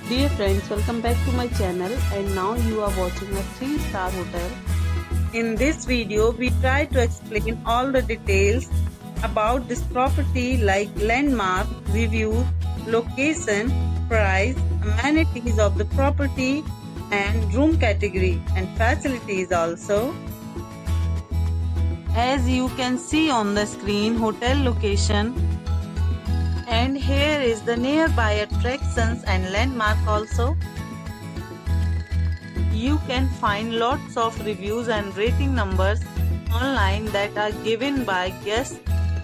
Dear friends, welcome back to my channel, and now you are watching a 3-star hotel. In this video, we try to explain all the details about this property like landmark, review, location, price, amenities of the property and room category and facilities also. As you can see on the screen, hotel location, and here is the nearby attractions and landmark also. You can find lots of reviews and rating numbers online that are given by guests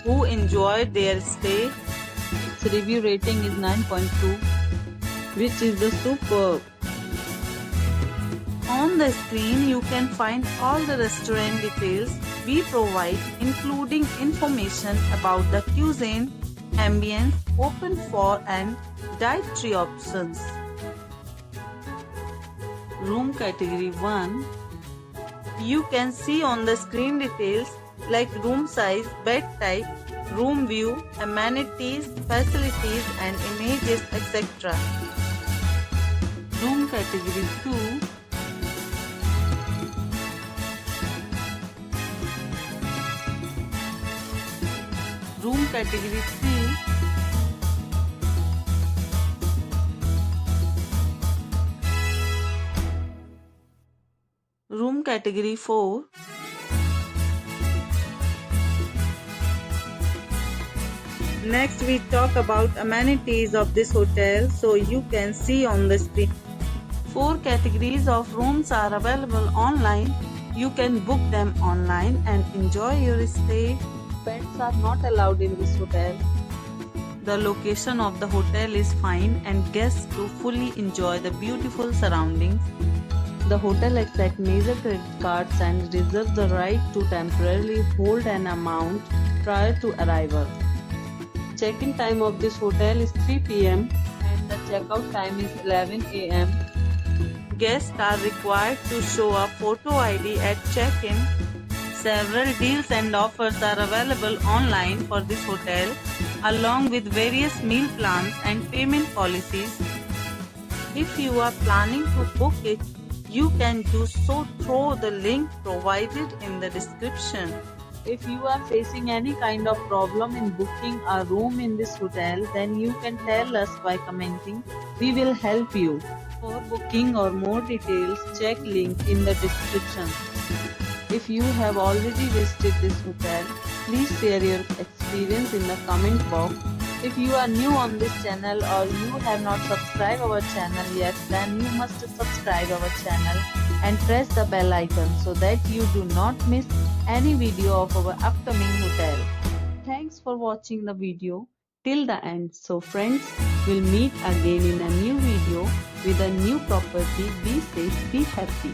who enjoyed their stay. Its review rating is 9.2, which is the superb. On the screen you can find all the restaurant details we provide, including information about the cuisine, ambience, open for and dietary options. Room category 1. You can see on the screen details like room size, bed type, room view, amenities, facilities and images, etc. Room category 2. Room category 3. Room category 4. Next we talk about amenities of this hotel, so you can see on the screen. 4 categories of rooms are available online. You can book them online and enjoy your stay. Pets are not allowed in this hotel. The location of the hotel is fine and guests do fully enjoy the beautiful surroundings. The hotel accepts major credit cards and reserves the right to temporarily hold an amount prior to arrival. Check-in time of this hotel is 3 p.m. and the check-out time is 11 a.m. Guests are required to show a photo ID at check-in. Several deals and offers are available online for this hotel, along with various meal plans and payment policies. If you are planning to book it, you can do so through the link provided in the description. If you are facing any kind of problem in booking a room in this hotel, then you can tell us by commenting. We will help you. For booking or more details, check link in the description. If you have already visited this hotel, please share your experience in the comment box. If you are new on this channel or you have not subscribed our channel yet, then you must subscribe our channel and press the bell icon so that you do not miss any video of our upcoming hotel. Thanks for watching the video till the end. So friends, we'll meet again in a new video with a new property. Be safe, be happy.